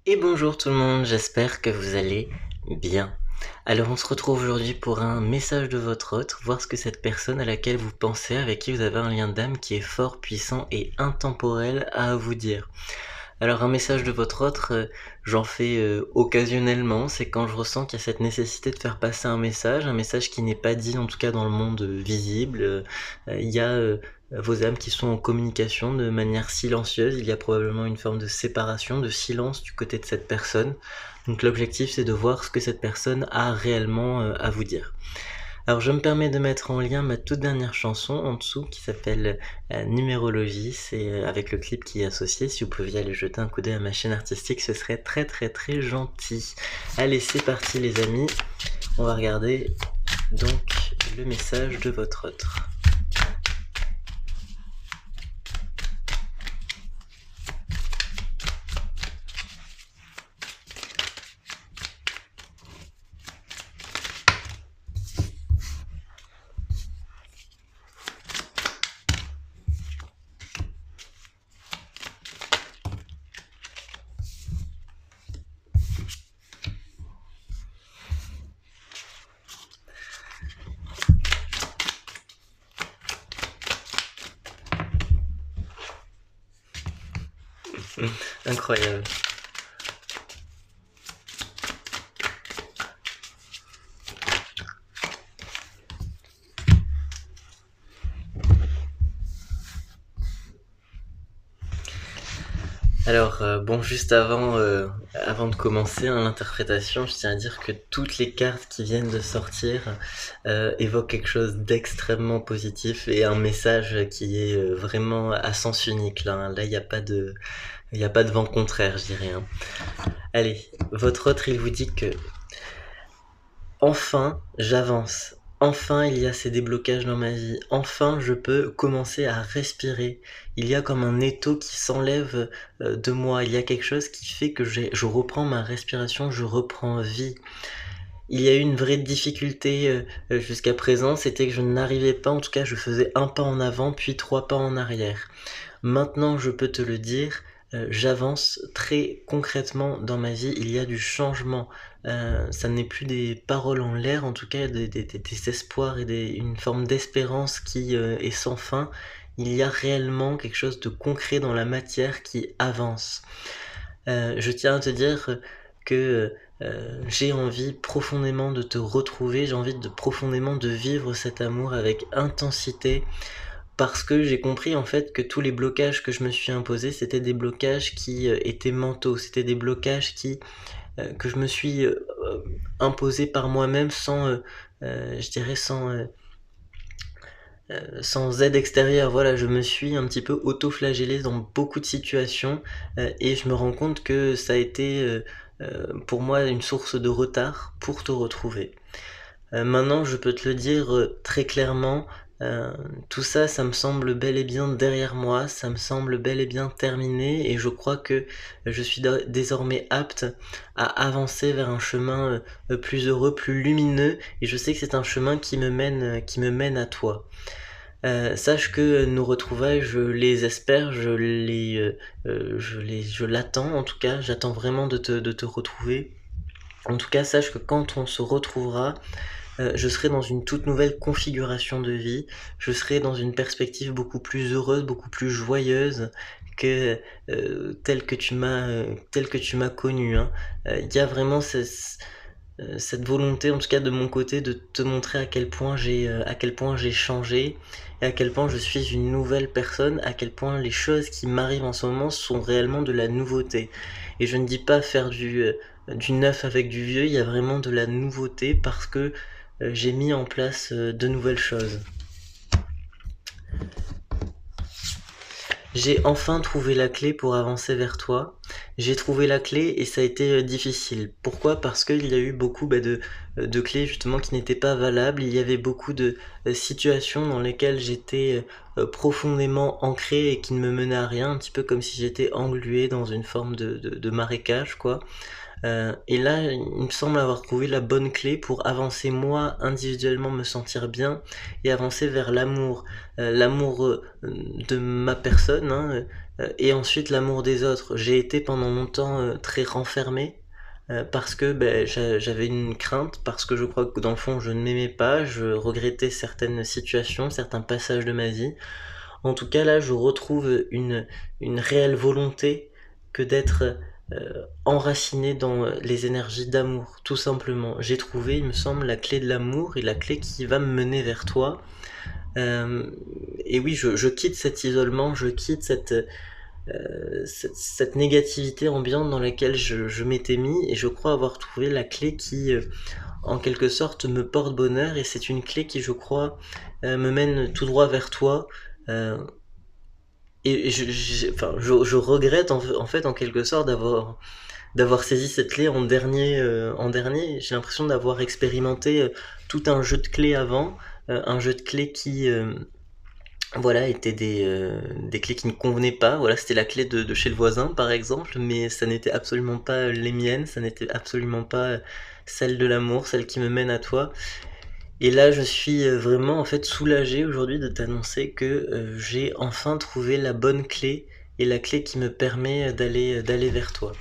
Et bonjour tout le monde, j'espère que vous allez bien. Alors on se retrouve aujourd'hui pour un message de votre autre, voir ce que cette personne à laquelle vous pensez, avec qui vous avez un lien d'âme qui est fort, puissant et intemporel a à vous dire. Alors un message de votre autre, j'en fais occasionnellement, c'est quand je ressens qu'il y a cette nécessité de faire passer un message qui n'est pas dit en tout cas dans le monde visible. Il y a vos âmes qui sont en communication de manière silencieuse, il y a probablement une forme de séparation, de silence du côté de cette personne. Donc l'objectif c'est de voir ce que cette personne a réellement à vous dire. Alors je me permets de mettre en lien ma toute dernière chanson en dessous qui s'appelle Numérologie, c'est avec le clip qui est associé. Si vous pouviez aller jeter un coup d'œil à ma chaîne artistique, ce serait très très très gentil. Allez, c'est parti les amis, on va regarder donc le message de votre autre. Incroyable. Alors, bon, juste avant de commencer l'interprétation, je tiens à dire que toutes les cartes qui viennent de sortir évoquent quelque chose d'extrêmement positif et un message qui est vraiment à sens unique. Là, il n'y a pas de, il y a pas de vent contraire, je dirais. Hein. Allez, votre autre, il vous dit que enfin, j'avance. Enfin, il y a ces déblocages dans ma vie. Enfin, je peux commencer à respirer. Il y a comme un étau qui s'enlève de moi. Il y a quelque chose qui fait que je reprends ma respiration, je reprends vie. Il y a eu une vraie difficulté jusqu'à présent, c'était que je n'arrivais pas, en tout cas je faisais un pas en avant puis 3 pas en arrière. Maintenant, je peux te le dire, j'avance très concrètement dans ma vie, il y a du changement. Ça n'est plus des paroles en l'air, en tout cas des espoirs et une forme d'espérance qui est sans fin. Il y a réellement quelque chose de concret dans la matière qui avance. Je tiens à te dire que j'ai envie profondément de te retrouver, j'ai envie de profondément de vivre cet amour avec intensité, parce que j'ai compris en fait que tous les blocages que je me suis imposés, c'était des blocages qui étaient mentaux, c'était des blocages que je me suis imposés par moi-même je dirais sans aide extérieure. Voilà, je me suis un petit peu auto-flagellé dans beaucoup de situations et je me rends compte que ça a été pour moi une source de retard pour te retrouver. Maintenant, je peux te le dire très clairement, tout ça, ça me semble bel et bien derrière moi, ça me semble bel et bien terminé, et je crois que je suis désormais apte à avancer vers un chemin plus heureux, plus lumineux, et je sais que c'est un chemin qui me mène à toi. Sache que nos retrouvailles, je les espère, je l'attends en tout cas, j'attends vraiment de te retrouver. En tout cas, sache que quand on se retrouvera, je serai dans une toute nouvelle configuration de vie, je serai dans une perspective beaucoup plus heureuse, beaucoup plus joyeuse que telle que tu m'as connue. Hein. Il y a vraiment cette volonté, en tout cas de mon côté, de te montrer à quel point j'ai changé et à quel point je suis une nouvelle personne, à quel point les choses qui m'arrivent en ce moment sont réellement de la nouveauté. Et je ne dis pas faire du neuf avec du vieux, il y a vraiment de la nouveauté parce que j'ai mis en place de nouvelles choses. J'ai enfin trouvé la clé pour avancer vers toi. J'ai trouvé la clé et ça a été difficile. Pourquoi? Parce qu'il y a eu beaucoup de clés justement qui n'étaient pas valables. Il y avait beaucoup de situations dans lesquelles j'étais profondément ancré et qui ne me menaient à rien, un petit peu comme si j'étais englué dans une forme de marécage, quoi. Et là, il me semble avoir trouvé la bonne clé pour avancer moi, individuellement me sentir bien et avancer vers l'amour. L'amour de ma personne, hein, et ensuite l'amour des autres. J'ai été pendant longtemps, très renfermé, parce que, j'avais une crainte, parce que je crois que dans le fond je ne m'aimais pas, je regrettais certaines situations, certains passages de ma vie. En tout cas là, je retrouve une réelle volonté que d'être, enraciné dans, les énergies d'amour, tout simplement. J'ai trouvé, il me semble, la clé de l'amour et la clé qui va me mener vers toi. Et oui, je quitte cet isolement, je quitte cette négativité ambiante dans laquelle je m'étais mis, et je crois avoir trouvé la clé qui, en quelque sorte, me porte bonheur, et c'est une clé qui, je crois, me mène tout droit vers toi. Euh, et je regrette en fait, en quelque sorte, d'avoir saisi cette clé en dernier. J'ai l'impression d'avoir expérimenté, tout un jeu de clés avant, un jeu de clés qui, voilà, étaient des clés qui ne convenaient pas. Voilà, c'était la clé de chez le voisin, par exemple, mais ça n'était absolument pas les miennes, ça n'était absolument pas celle de l'amour, celle qui me mène à toi. Et là, je suis vraiment en fait soulagé aujourd'hui de t'annoncer que j'ai enfin trouvé la bonne clé, et la clé qui me permet d'aller vers toi.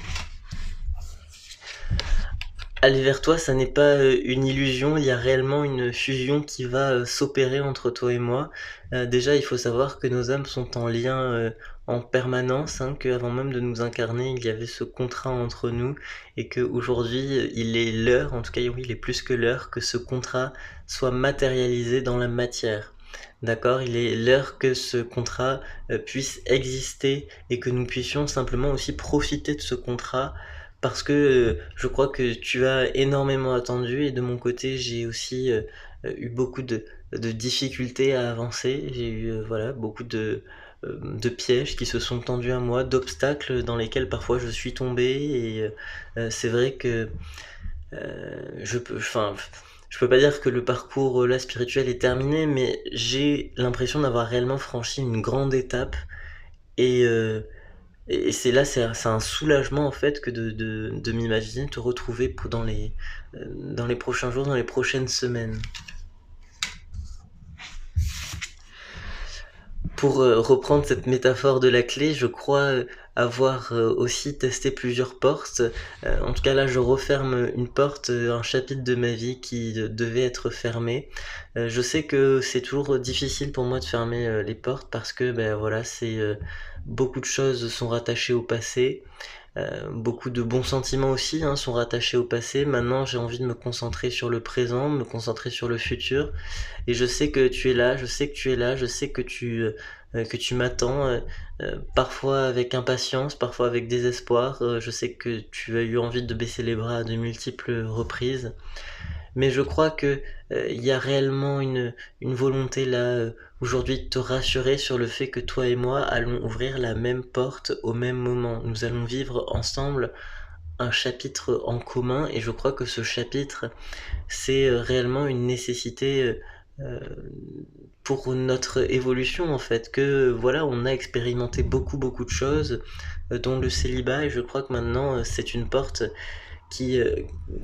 Aller vers toi, ça n'est pas une illusion, il y a réellement une fusion qui va s'opérer entre toi et moi. Déjà, il faut savoir que nos âmes sont en lien en permanence, hein, qu'avant même de nous incarner, il y avait ce contrat entre nous, et qu'aujourd'hui, il est l'heure, en tout cas oui, il est plus que l'heure, que ce contrat soit matérialisé dans la matière. D'accord? Il est l'heure que ce contrat puisse exister, et que nous puissions simplement aussi profiter de ce contrat, parce que je crois que tu as énormément attendu, et de mon côté j'ai aussi eu beaucoup de difficultés à avancer. J'ai eu voilà, beaucoup de pièges qui se sont tendus à moi, d'obstacles dans lesquels parfois je suis tombé, et c'est vrai que je peux pas dire que le parcours là spirituel est terminé, mais j'ai l'impression d'avoir réellement franchi une grande étape, et c'est là, c'est un soulagement en fait que de m'imaginer te retrouver dans les prochains jours, dans les prochaines semaines. Pour reprendre cette métaphore de la clé, je crois avoir aussi testé plusieurs portes. En tout cas là, je referme une porte, un chapitre de ma vie qui devait être fermé. Je sais que c'est toujours difficile pour moi de fermer les portes, parce que voilà, c'est beaucoup de choses sont rattachées au passé. Beaucoup de bons sentiments aussi, hein, sont rattachés au passé. Maintenant, j'ai envie de me concentrer sur le présent, me concentrer sur le futur. Et je sais que tu es là, je sais que tu es là, je sais que tu m'attends, parfois avec impatience, parfois avec désespoir. Je sais que tu as eu envie de baisser les bras à de multiples reprises. Mais je crois que il y a réellement une volonté là, aujourd'hui, de te rassurer sur le fait que toi et moi allons ouvrir la même porte au même moment. Nous allons vivre ensemble un chapitre en commun, et je crois que ce chapitre, c'est réellement une nécessité pour notre évolution en fait, que voilà, on a expérimenté beaucoup de choses, dont le célibat, et je crois que maintenant c'est une porte qui, euh,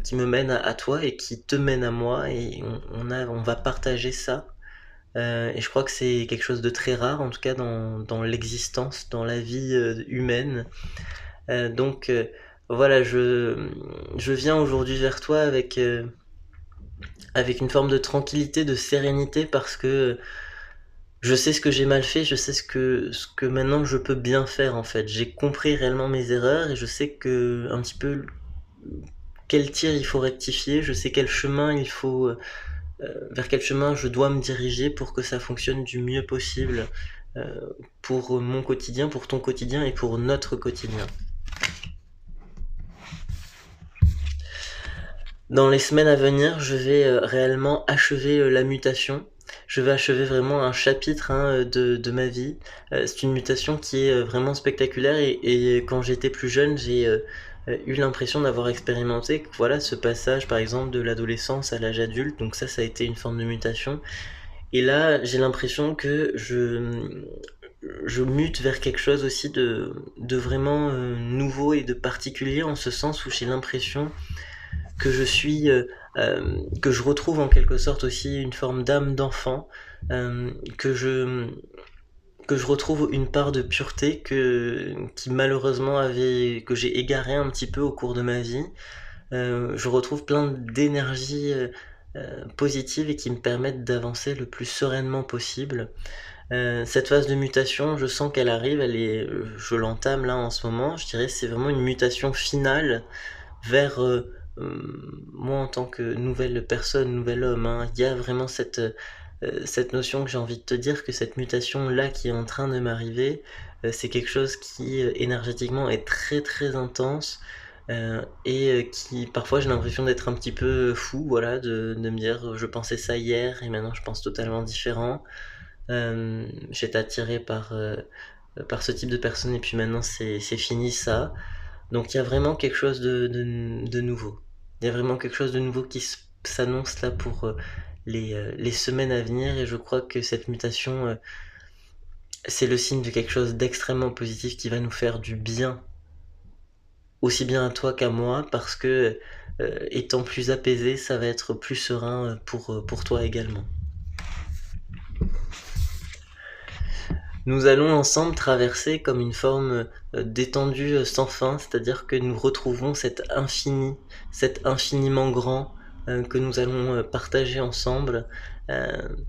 qui me mène à toi, et qui te mène à moi, et on va partager ça. Et je crois que c'est quelque chose de très rare, en tout cas dans l'existence, dans la vie humaine. Donc voilà, je viens aujourd'hui vers toi avec une forme de tranquillité, de sérénité, parce que je sais ce que j'ai mal fait, je sais ce que maintenant je peux bien faire en fait. J'ai compris réellement mes erreurs, et je sais que un petit peu quel tir il faut rectifier, je sais quel chemin il faut, vers quel chemin je dois me diriger pour que ça fonctionne du mieux possible, euh, pour mon quotidien, pour ton quotidien, et pour notre quotidien. Dans les semaines à venir, je vais réellement achever la mutation. Je vais achever vraiment un chapitre, hein, de ma vie. C'est une mutation qui est vraiment spectaculaire, et quand j'étais plus jeune, j'ai eu l'impression d'avoir expérimenté voilà, ce passage par exemple de l'adolescence à l'âge adulte. Donc ça a été une forme de mutation. Et là, j'ai l'impression que je mute vers quelque chose aussi de vraiment nouveau et de particulier, en ce sens où j'ai l'impression que que je retrouve en quelque sorte aussi une forme d'âme d'enfant, que que je retrouve une part de pureté qui malheureusement que j'ai égaré un petit peu au cours de ma vie. Je retrouve plein d'énergie, positive et qui me permettent d'avancer le plus sereinement possible. Cette phase de mutation, je sens qu'elle arrive, je l'entame là en ce moment. Je dirais c'est vraiment une mutation finale vers, moi en tant que nouvelle personne, nouvel homme, hein. Il y a vraiment cette notion que j'ai envie de te dire que cette mutation-là qui est en train de m'arriver, c'est quelque chose qui, énergétiquement est très, très intense, qui parfois j'ai l'impression d'être un petit peu fou, voilà, de me dire: «Je pensais ça hier et maintenant je pense totalement différent». J'étais attiré par ce type de personne et puis maintenant c'est fini ça. Donc il y a vraiment quelque chose de nouveau. Il y a vraiment quelque chose de nouveau qui s'annonce là pour, les semaines à venir et je crois que cette mutation, c'est le signe de quelque chose d'extrêmement positif qui va nous faire du bien, aussi bien à toi qu'à moi parce que, étant plus apaisé, ça va être plus serein, pour toi également. Nous allons ensemble traverser comme une forme, d'étendue, sans fin, c'est-à-dire que nous retrouvons cet infiniment grand, que nous allons, partager ensemble. Heu,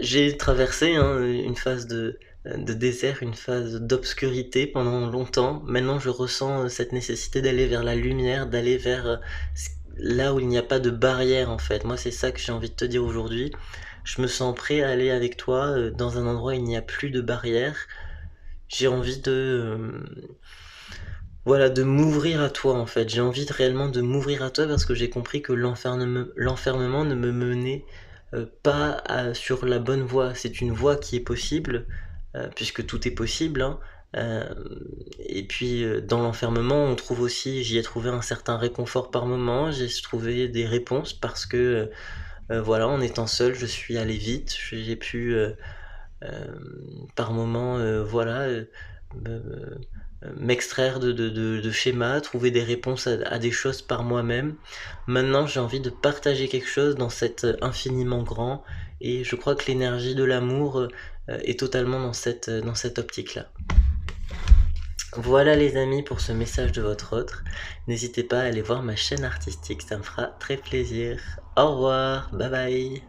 j'ai traversé, hein, une phase de désert, une phase d'obscurité pendant longtemps. Maintenant, je ressens, cette nécessité d'aller vers la lumière, d'aller vers, ce là où il n'y a pas de barrière, en fait. Moi, c'est ça que j'ai envie de te dire aujourd'hui. Je me sens prêt à aller avec toi, dans un endroit où il n'y a plus de barrière. J'ai envie voilà, de m'ouvrir à toi, en fait. J'ai envie réellement de m'ouvrir à toi parce que j'ai compris que l'enfermement ne me menait, pas sur la bonne voie. C'est une voie qui est possible, puisque tout est possible, hein. Et puis, dans l'enfermement, on trouve aussi j'y ai trouvé un certain réconfort par moment, j'ai trouvé des réponses parce que, voilà, en étant seul, je suis allé vite, j'ai pu, par moments, voilà, m'extraire de schémas, trouver des réponses à des choses par moi-même. Maintenant, j'ai envie de partager quelque chose dans cet, infiniment grand et je crois que l'énergie de l'amour, est totalement dans cette optique-là. Voilà les amis pour ce message de votre autre. N'hésitez pas à aller voir ma chaîne artistique, ça me fera très plaisir. Au revoir, bye bye.